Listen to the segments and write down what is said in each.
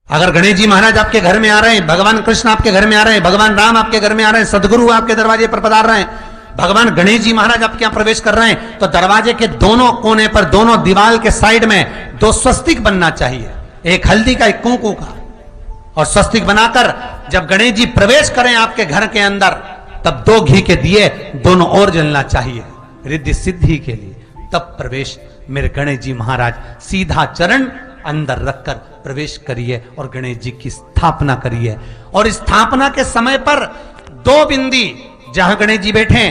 अगर गणेश जी महाराज आपके घर में आ रहे हैं, भगवान कृष्ण आपके घर में आ रहे हैं, भगवान राम आपके घर में आ रहे हैं, सदगुरु आपके दरवाजे पर पधार रहे हैं, भगवान गणेश जी महाराज आपके यहाँ प्रवेश कर रहे हैं, तो दरवाजे के दोनों कोने पर, दोनों दीवार के साइड में 2 स्वस्तिक बनना चाहिए, एक हल्दी का, एक कुंकू का। और स्वस्तिक बनाकर जब गणेश जी प्रवेश करें आपके घर के अंदर, तब 2 घी के दिए दोनों ओर जलना चाहिए रिद्धि सिद्धि के लिए। तब प्रवेश मेरे गणेश जी महाराज सीधा चरण अंदर रखकर प्रवेश करिए और गणेश जी की स्थापना करिए। और स्थापना के समय पर 2 बिंदी, जहां गणेश जी बैठे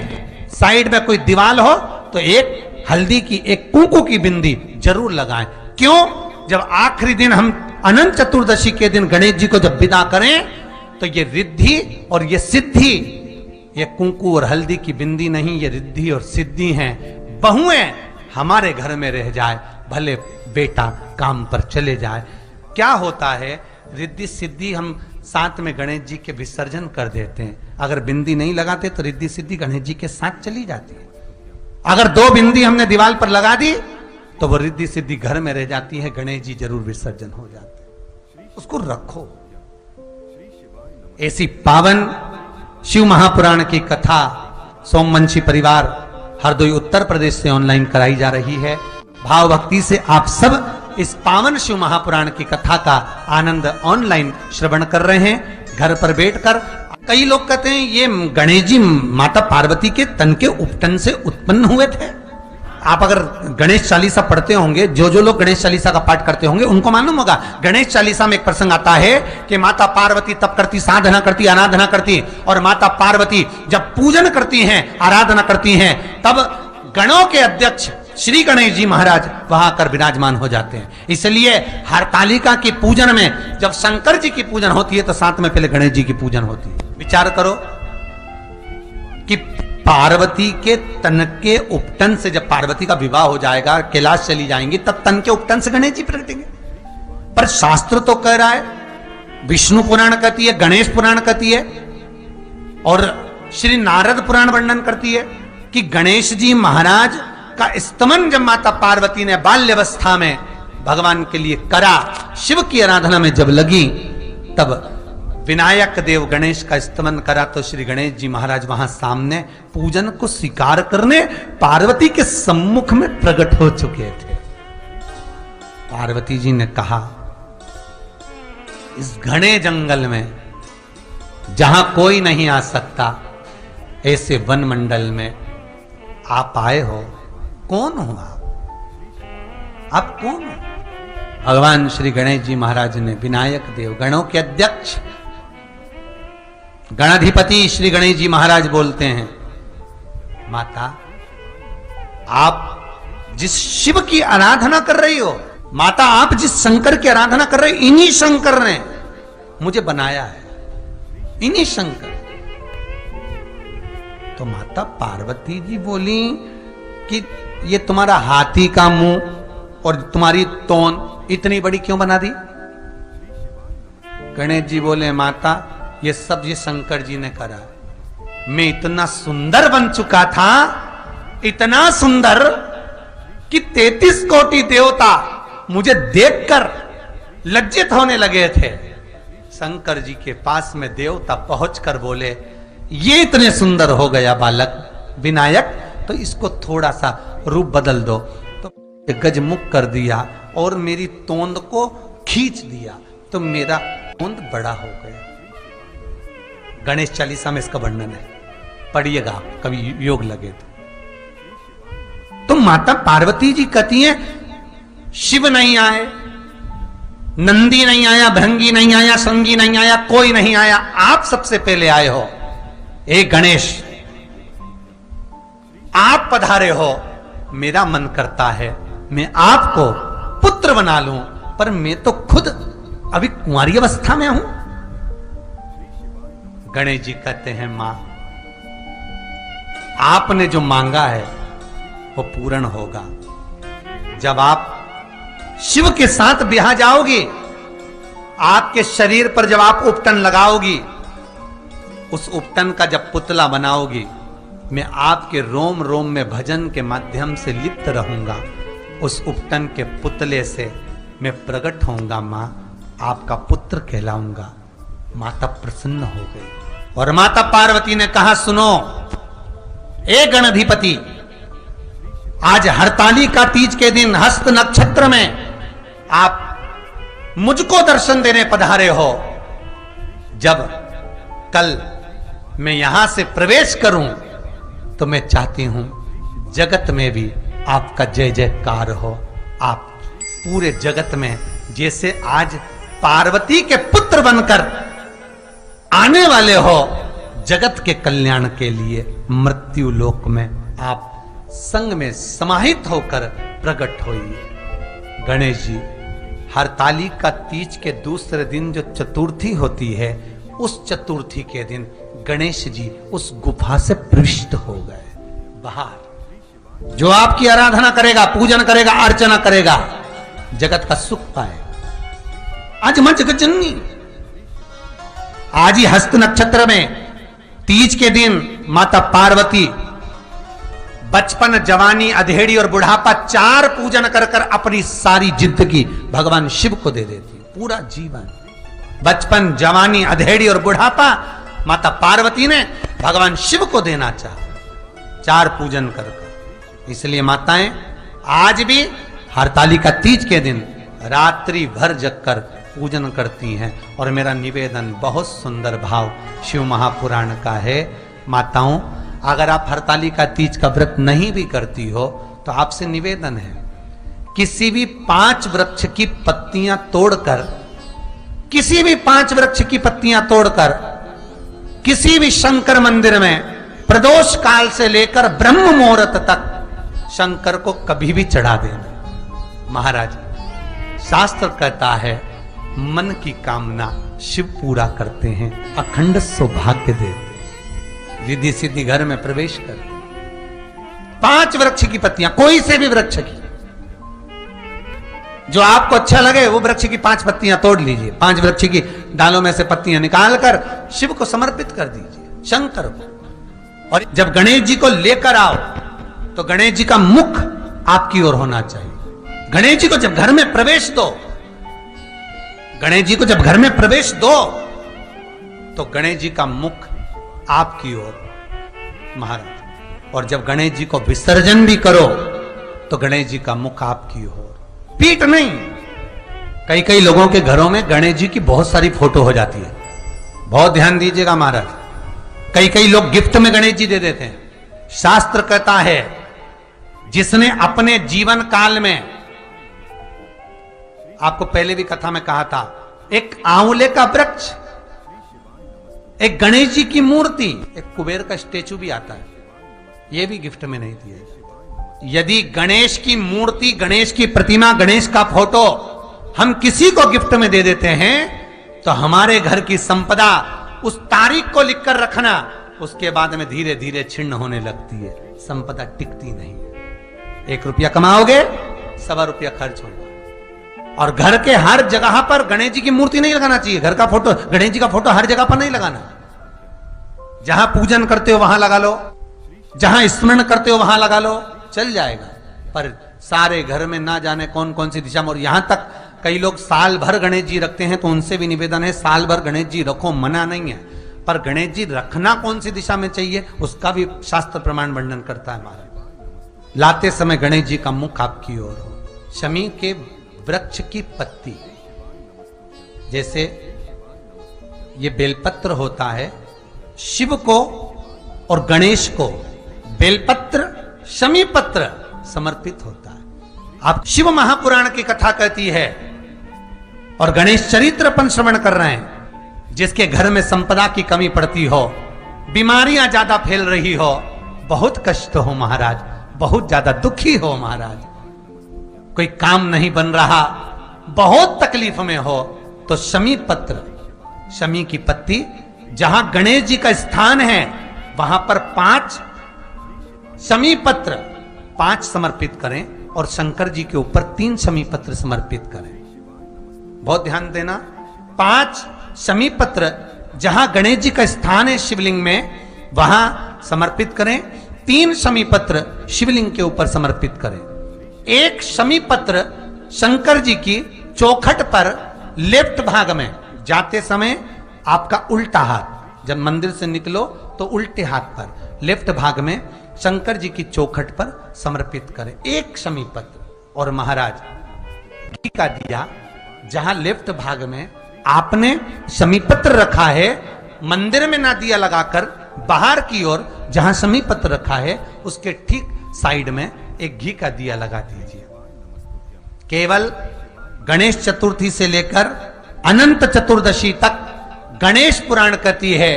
साइड में कोई दीवार हो तो एक हल्दी की, एक कुंकू की बिंदी जरूर लगाएं। क्यों? जब आखिरी दिन हम अनंत चतुर्दशी के दिन गणेश जी को जब विदा करें, तो ये रिद्धि और ये सिद्धि, ये कुंकू और हल्दी की बिंदी नहीं, ये रिद्धि और सिद्धि हैं। बहुएं हमारे घर में रह जाए, भले बेटा काम पर चले जाए। क्या होता है, रिद्धि सिद्धि हम साथ में गणेश जी के विसर्जन कर देते हैं। अगर बिंदी नहीं लगाते तो रिद्धि सिद्धि गणेश जी के साथ चली जाती है। अगर 2 बिंदी हमने दीवार पर लगा दी तो वो रिद्धि सिद्धि घर में रह जाती है, गणेश जी जरूर विसर्जन हो जाते हैं। उसको रखो। ऐसी पावन शिव महापुराण की कथा सोमवंशी परिवार हरदोई उत्तर प्रदेश से ऑनलाइन कराई जा रही है। भाव भक्ति से आप सब इस पावन शिव महापुराण की कथा का आनंद ऑनलाइन श्रवण कर रहे हैं घर पर बैठकर। कई लोग कहते हैं ये गणेश जी माता पार्वती के तन के उपटन से उत्पन्न हुए थे। आप अगर गणेश चालीसा पढ़ते होंगे, जो लोग गणेश चालीसा का पाठ करते होंगे उनको मालूम होगा, गणेश चालीसा में एक प्रसंग आता है कि माता पार्वती तप करती, साधना करती, आराधना करती, और माता पार्वती जब पूजन करती हैं, आराधना करती हैं, तब गणों के अध्यक्ष श्री गणेश जी महाराज वहां आकर विराजमान हो जाते हैं। इसलिए हरतालिका की पूजन में जब शंकर जी की पूजन होती है तो साथ में पहले गणेश जी की पूजन होती है। विचार करो कि पार्वती के तन के उपटन से जब पार्वती का विवाह हो जाएगा, कैलाश चली जाएंगी, तब तन के उपटन से गणेश जी प्रगटेंगे। पर शास्त्र तो कह रहा है, विष्णु पुराण कहती है, गणेश पुराण कहती है, और श्री नारद पुराण वर्णन करती है कि गणेश जी महाराज का स्तमन जब माता पार्वती ने बाल्यावस्था में भगवान के लिए करा, शिव की आराधना में जब लगी, तब विनायक देव गणेश का स्तमन करा, तो श्री गणेश जी महाराज वहां सामने पूजन को स्वीकार करने पार्वती के सम्मुख में प्रकट हो चुके थे। पार्वती जी ने कहा, इस घने जंगल में जहां कोई नहीं आ सकता, ऐसे वन मंडल में आप आए हो, कौन हो आप कौन हो? भगवान श्री गणेश जी महाराज ने, विनायक देव गणों के अध्यक्ष गणाधिपति श्री गणेश जी महाराज बोलते हैं, माता आप जिस शिव की आराधना कर रही हो, माता आप जिस शंकर की आराधना कर रहे हो, इन्हीं शंकर ने मुझे बनाया है, इन्हीं शंकर। तो माता पार्वती जी बोली कि ये तुम्हारा हाथी का मुंह और तुम्हारी तोन इतनी बड़ी क्यों बना दी? गणेश जी बोले, माता ये सब ये शंकर जी ने करा। मैं इतना सुंदर बन चुका था, इतना सुंदर कि 33 कोटि देवता मुझे देखकर लज्जित होने लगे थे। शंकर जी के पास में देवता पहुंचकर बोले, ये इतने सुंदर हो गया बालक विनायक, तो इसको थोड़ा सा रूप बदल दो। तो गजमुख कर दिया और मेरी तोंद को खींच दिया, तो मेरा तोंद बड़ा हो गया। गणेश चालीसा में इसका वर्णन है, पढ़िएगा कभी योग लगे तो माता पार्वती जी कहती हैं, शिव नहीं आए, नंदी नहीं आया, भृंगी नहीं आया, संगी नहीं आया, कोई नहीं आया, आप सबसे पहले आए हो। ए गणेश, आप पधारे हो, मेरा मन करता है मैं आपको पुत्र बना लूं, पर मैं तो खुद अभी कुंवारी अवस्था में हूं। गणेश जी कहते हैं, मां आपने जो मांगा है वो पूर्ण होगा। जब आप शिव के साथ ब्याह जाओगी, आपके शरीर पर जब आप उपटन लगाओगी, उस उपटन का जब पुतला बनाओगी, मैं आपके रोम रोम में भजन के माध्यम से लिप्त रहूंगा। उस उपटन के पुतले से मैं प्रकट होऊंगा मां, आपका पुत्र कहलाऊंगा। माता प्रसन्न हो गई और माता पार्वती ने कहा, सुनो ए गणाधिपति, आज हरताली का तीज के दिन हस्त नक्षत्र में आप मुझको दर्शन देने पधारे हो। जब कल मैं यहां से प्रवेश करूं तो मैं चाहती हूं जगत में भी आपका जय जयकार हो। आप पूरे जगत में जैसे आज पार्वती के पुत्र बनकर आने वाले हो, जगत के कल्याण के लिए मृत्यु लोक में आप संग में समाहित होकर प्रकट होइए। गणेश जी, हरताली का तीज के दूसरे दिन जो चतुर्थी होती है, उस चतुर्थी के दिन गणेश जी उस गुफा से प्रविष्ट हो गए बाहर। जो आपकी आराधना करेगा, पूजन करेगा, अर्चना करेगा, जगत का सुख पाए। आज मां जगज्जननी, आज ही हस्त नक्षत्र में तीज के दिन माता पार्वती बचपन, जवानी, अधेड़ी और बुढ़ापा 4 पूजन कर कर अपनी सारी जिंदगी भगवान शिव को दे देती। पूरा जीवन, बचपन, जवानी, अधेड़ी और बुढ़ापा माता पार्वती ने भगवान शिव को देना चाहा, 4 पूजन कर कर। इसलिए माताएं आज भी हरताली का तीज के दिन रात्रि भर जगकर पूजन करती हैं। और मेरा निवेदन बहुत सुंदर भाव शिव महापुराण का है। माताओं, अगर आप हरताली का तीज का व्रत नहीं भी करती हो तो आपसे निवेदन है, किसी भी 5 वृक्ष की पत्तियां तोड़कर, किसी भी 5 वृक्ष की पत्तियां तोड़कर किसी भी शंकर मंदिर में प्रदोष काल से लेकर ब्रह्म मुहूर्त तक शंकर को कभी भी चढ़ा देना। महाराज, शास्त्र कहता है मन की कामना शिव पूरा करते हैं, अखंड सौभाग्य देते हैं। रिद्धि सिद्धि घर में प्रवेश कर 5 वृक्ष की पत्तियां, कोई से भी वृक्ष की, जो आपको अच्छा लगे वो वृक्ष की 5 पत्तियां तोड़ लीजिए। 5 वृक्ष की डालों में से पत्तियां निकालकर शिव को समर्पित कर दीजिए, शंकर को। और जब गणेश जी को लेकर आओ तो गणेश जी का मुख आपकी ओर होना चाहिए। गणेश जी को जब घर में प्रवेश दो, गणेश जी को जब घर में प्रवेश दो तो गणेश जी का मुख आपकी ओर, महाराज। और जब गणेश जी को विसर्जन भी करो तो गणेश जी का मुख आपकी ओर, पीठ नहीं। कई कई लोगों के घरों में गणेश जी की बहुत सारी फोटो हो जाती है, बहुत ध्यान दीजिएगा महाराज। कई कई लोग गिफ्ट में गणेश जी दे देते हैं। शास्त्र कहता है जिसने अपने जीवन काल में, आपको पहले भी कथा में कहा था, एक आंवले का वृक्ष, एक गणेश जी की मूर्ति, एक कुबेर का स्टेचू भी आता है, यह भी गिफ्ट में नहीं दिया। यदि गणेश की मूर्ति, गणेश की प्रतिमा, गणेश का फोटो हम किसी को गिफ्ट में दे देते हैं तो हमारे घर की संपदा उस तारीख को लिखकर रखना, उसके बाद में धीरे धीरे छिन्न होने लगती है, संपदा टिकती नहीं। 1 रुपया कमाओगे, 1.25 रुपया खर्च होगा। और घर के हर जगह पर गणेश जी की मूर्ति नहीं लगाना चाहिए। घर का फोटो, गणेश जी का फोटो हर जगह पर नहीं लगाना। जहां पूजन करते हो वहां लगा लो, जहां स्मरण करते हो वहां लगा लो, चल जाएगा। पर सारे घर में ना जाने कौन कौन सी दिशा में, और यहां तक कई लोग साल भर गणेश जी रखते हैं, तो उनसे भी निवेदन है साल भर गणेश जी रखो, मना नहीं है, पर गणेश जी रखना कौन सी दिशा में चाहिए उसका भी शास्त्र प्रमाण वर्णन करता है। हमारा लाते समय गणेश जी का मुख आपकी ओर हो। शमी के वृक्ष की पत्ती, जैसे ये बेलपत्र होता है, शिव को और गणेश को बेलपत्र, शमी पत्र समर्पित होता है। आप शिव महापुराण की कथा कहती है और गणेश चरित्र अपन श्रवण कर रहे हैं। जिसके घर में संपदा की कमी पड़ती हो, बीमारियां ज्यादा फैल रही हो, बहुत कष्ट हो महाराज, बहुत ज्यादा दुखी हो महाराज, कोई काम नहीं बन रहा, बहुत तकलीफ में हो, तो शमी पत्र, शमी की पत्ती, जहां गणेश जी का स्थान है वहां पर 5 शमी पत्र 5 समर्पित करें और शंकर जी के ऊपर 3 शमी पत्र समर्पित करें। बहुत ध्यान देना, 5 शमी पत्र जहां गणेश जी का स्थान है शिवलिंग में वहां समर्पित करें, 3 शमी पत्र शिवलिंग के ऊपर समर्पित करें। 1 शमी पत्र शंकर जी की चौखट पर लेफ्ट भाग में जाते समय आपका उल्टा हाथ, जब मंदिर से निकलो तो उल्टे हाथ पर लेफ्ट भाग में शंकर जी की चौखट पर समर्पित करें एक शमी पत्र। और महाराज घी का दिया जहां लेफ्ट भाग में आपने शमी पत्र रखा है, मंदिर में ना दिया लगाकर बाहर की ओर जहां शमी पत्र रखा है उसके ठीक साइड में एक घी का दिया लगा दीजिए। केवल गणेश चतुर्थी से लेकर अनंत चतुर्दशी तक गणेश पुराण कहती है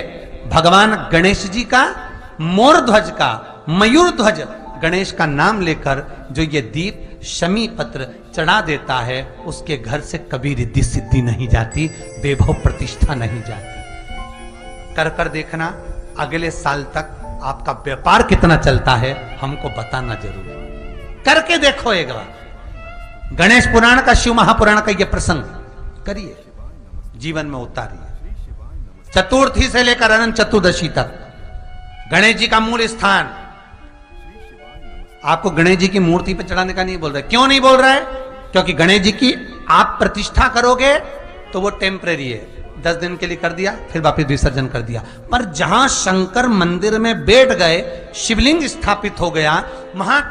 भगवान गणेश जी का मोर ध्वज का मयूर ध्वज गणेश का नाम लेकर जो ये दीप शमी पत्र चढ़ा देता है उसके घर से कभी रिद्धि सिद्धि नहीं जाती, वैभव प्रतिष्ठा नहीं जाती। कर कर देखना अगले साल तक आपका व्यापार कितना चलता है, हमको बताना जरूर। करके देखो एक बार। गणेश पुराण का, शिव महापुराण का यह प्रसंग करिए, जीवन में उतारिए। चतुर्थी से लेकर अनंत चतुर्दशी तक गणेश जी का मूल स्थान। आपको गणेश जी की मूर्ति पर चढ़ाने का नहीं बोल रहा है। क्यों नहीं बोल रहा है? क्योंकि गणेश जी की आप प्रतिष्ठा करोगे तो वो टेम्परेरी है, 10 दिन के लिए कर दिया फिर वापस विसर्जन कर दिया। पर जहां शंकर मंदिर में बैठ गए, शिवलिंग स्थापित हो गया, वहां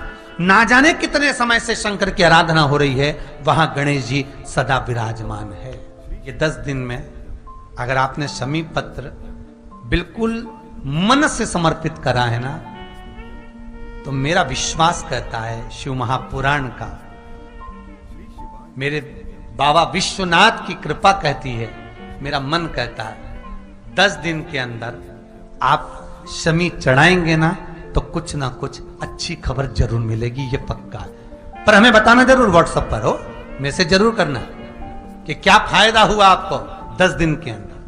ना जाने कितने समय से शंकर की आराधना हो रही है, वहां गणेश जी सदा विराजमान है। ये 10 दिन में अगर आपने शमी पत्र बिल्कुल मन से समर्पित करा है ना, तो मेरा विश्वास कहता है शिव महापुराण का, मेरे बाबा विश्वनाथ की कृपा कहती है, मेरा मन कहता है 10 दिन के अंदर आप शमी चढ़ाएंगे ना तो कुछ ना कुछ अच्छी खबर जरूर मिलेगी, ये पक्का है। पर हमें बताना जरूर, व्हाट्सएप पर हो, मैसेज जरूर करना कि क्या फायदा हुआ आपको 10 दिन के अंदर,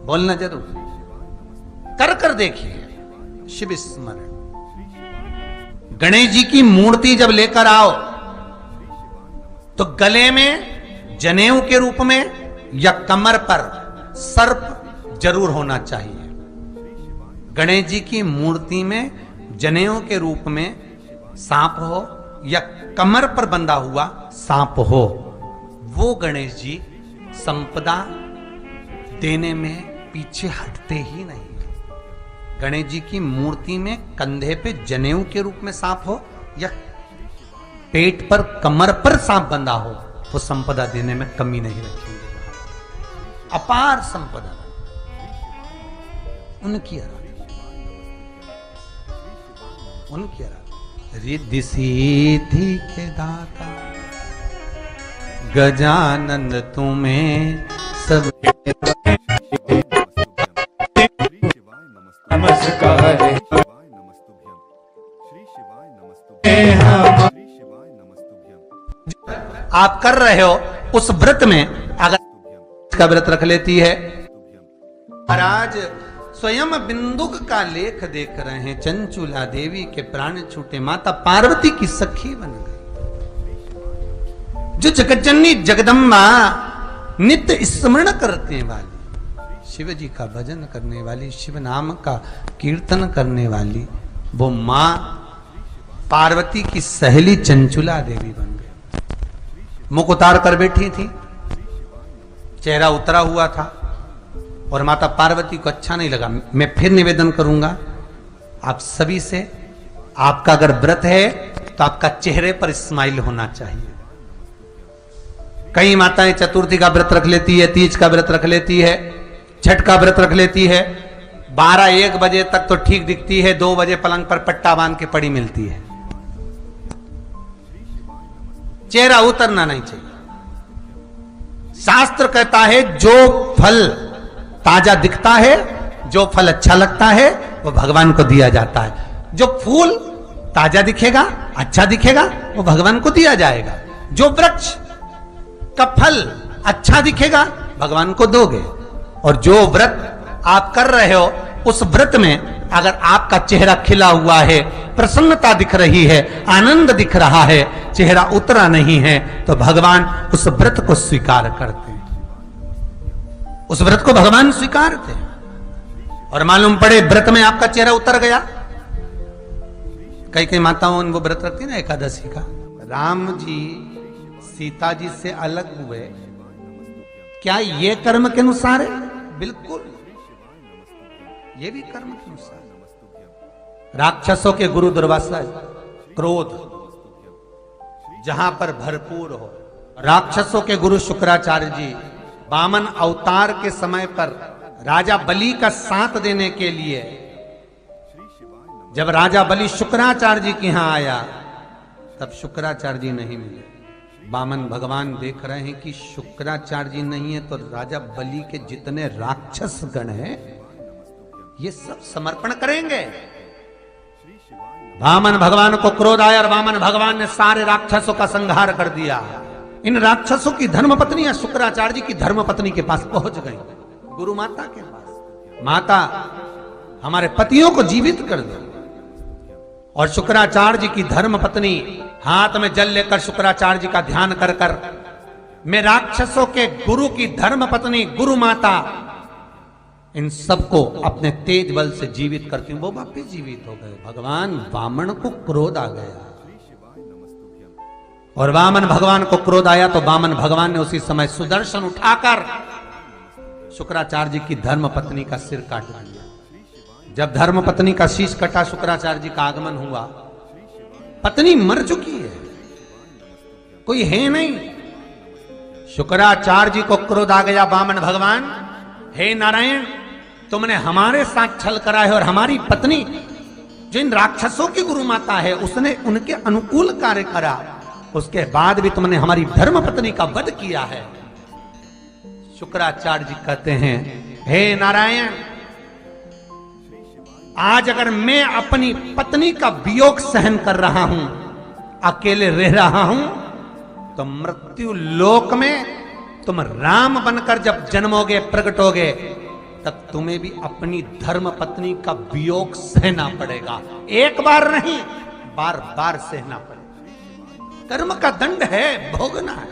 बोलना जरूर। कर देखिए शिव स्मरण। गणेश जी की मूर्ति जब लेकर आओ तो गले में जनेऊ के रूप में या कमर पर सर्प जरूर होना चाहिए। गणेश जी की मूर्ति में जनेऊ के रूप में सांप हो या कमर पर बंधा हुआ सांप हो, वो गणेश जी संपदा देने में पीछे हटते ही नहीं। गणेश जी की मूर्ति में कंधे पे जनेऊ के रूप में सांप हो या पेट पर कमर पर सांप बंधा हो, वो संपदा देने में कमी नहीं रखेंगे। अपार संपदा उनकी रिद्धि सिद्धि के दाता गजानंद तुम्हें सब नमस्कार। आप कर रहे हो उस व्रत में, अगर का व्रत रख लेती है, महाराज स्वयं बिंदुक का लेख देख रहे हैं, चंचुला देवी के प्राण छूटे, माता पार्वती की सखी बन गई। जो जगज्जननी जगदम्बा नित्य स्मरण करने वाली, शिव जी का भजन करने वाली, शिव नाम का कीर्तन करने वाली, वो मां पार्वती की सहेली चंचुला देवी बन गई। मुख उतार कर बैठी थी, चेहरा उतरा हुआ था, और माता पार्वती को अच्छा नहीं लगा। मैं फिर निवेदन करूंगा आप सभी से, आपका अगर व्रत है तो आपका चेहरे पर स्माइल होना चाहिए। कई माताएं चतुर्थी का व्रत रख लेती है, तीज का व्रत रख लेती है, छठ का व्रत रख लेती है, 12-1 बजे तक तो ठीक दिखती है, 2 बजे पलंग पर पट्टा बांध के पड़ी मिलती है। चेहरा उतरना नहीं चाहिए। शास्त्र कहता है जो फल ताजा दिखता है, जो फल अच्छा लगता है, वो भगवान को दिया जाता है। जो फूल ताजा दिखेगा, अच्छा दिखेगा, वो भगवान को दिया जाएगा। जो वृक्ष का फल अच्छा दिखेगा, भगवान को दोगे। और जो व्रत आप कर रहे हो, उस व्रत में अगर आपका चेहरा खिला हुआ है, प्रसन्नता दिख रही है, आनंद दिख रहा है, चेहरा उतरा नहीं है, तो भगवान उस व्रत को स्वीकार करते हैं। उस व्रत को भगवान स्वीकारते हैं। और मालूम पड़े व्रत में आपका चेहरा उतर गया। कई कई माताओं वो व्रत रखती है ना एकादशी का, राम जी सीता जी से अलग हुए, क्या ये कर्म के अनुसार है? बिल्कुल, ये भी कर्म के अनुसार। राक्षसों के गुरु दुर्वासा, क्रोध जहां पर भरपूर हो। राक्षसों के गुरु शुक्राचार्य जी वामन अवतार के समय पर राजा बलि का साथ देने के लिए, जब राजा बलि शुक्राचार्य जी के यहां आया, तब शुक्राचार्य जी नहीं मिले। वामन भगवान देख रहे हैं कि शुक्राचार्य जी नहीं है, तो राजा बलि के जितने राक्षस गण हैं ये सब समर्पण करेंगे। वामन भगवान को क्रोध आया और वामन भगवान ने सारे राक्षसों का संहार कर दिया। इन राक्षसों की धर्मपत्नियां शुक्राचार्य जी की धर्मपत्नी के पास पहुंच गई, गुरु माता के पास। माता, हमारे पतियों को जीवित कर दो। और शुक्राचार्य जी की धर्मपत्नी हाथ में जल लेकर शुक्राचार्य जी का ध्यान कर कर, मैं राक्षसों के गुरु की धर्मपत्नी गुरु माता इन सबको अपने तेज बल से जीवित करती हूं। वो वापिस जीवित हो गए। भगवान वामन को क्रोध आ गया, और वामन भगवान को क्रोध आया तो वामन भगवान ने उसी समय सुदर्शन उठाकर शुक्राचार्य जी की धर्मपत्नी का सिर काट दिया। जब धर्मपत्नी का शीश कटा, शुक्राचार्य जी का आगमन हुआ। पत्नी मर चुकी है, कोई है नहीं। शुक्राचार्य जी को क्रोध आ गया। वामन भगवान, हे नारायण, तुमने हमारे साथ छल करा है और हमारी पत्नी जिन राक्षसों की गुरु माता है उसने उनके अनुकूल कार्य करा, उसके बाद भी तुमने हमारी धर्म पत्नी का वध किया है। शुक्राचार्य जी कहते हैं, हे नारायण, आज अगर मैं अपनी पत्नी का वियोग सहन कर रहा हूं, अकेले रह रहा हूं, तो मृत्यु लोक में तुम राम बनकर जब जन्मोगे, प्रकटोगे, तब तुम्हें भी अपनी धर्म पत्नी का वियोग सहना पड़ेगा। एक बार नहीं, बार बार सहना पड़ेगा। कर्म का दंड है, भोगना है,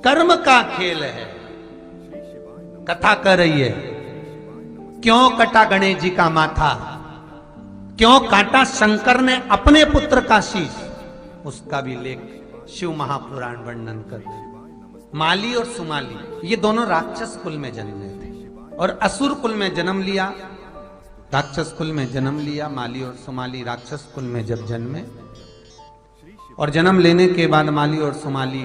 कर्म का खेल है। कथा कर रही है, क्यों कटा गणेश जी का माथा, क्यों काटा शंकर ने अपने पुत्र का शीश, उसका भी लेख शिव महापुराण वर्णन कर रहे। माली और सुमाली ये दोनों राक्षस कुल में जन्मे थे और असुर कुल में जन्म लिया। राक्षस कुल में जन्म लिया माली और सुमाली। राक्षस कुल में जब जन्मे और जन्म लेने के बाद माली और सुमाली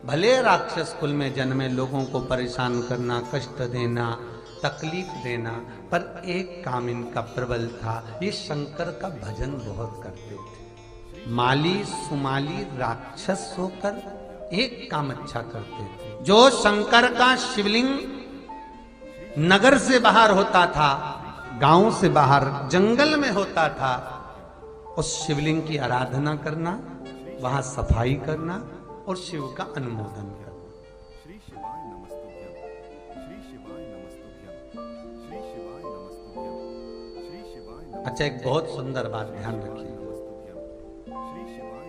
भले राक्षस कुल में जन्मे, लोगों को परेशान करना, कष्ट देना, तकलीफ देना, पर एक काम इनका प्रबल था, ये शंकर का भजन बहुत करते थे। माली सुमाली राक्षस होकर एक काम अच्छा करते थे। जो शंकर का शिवलिंग नगर से बाहर होता था, गांव से बाहर जंगल में होता था, उस शिवलिंग की आराधना करना, वहां सफाई करना और शिव का अनुमोदन करना। अच्छा, एक बहुत सुंदर बात ध्यान रखिए।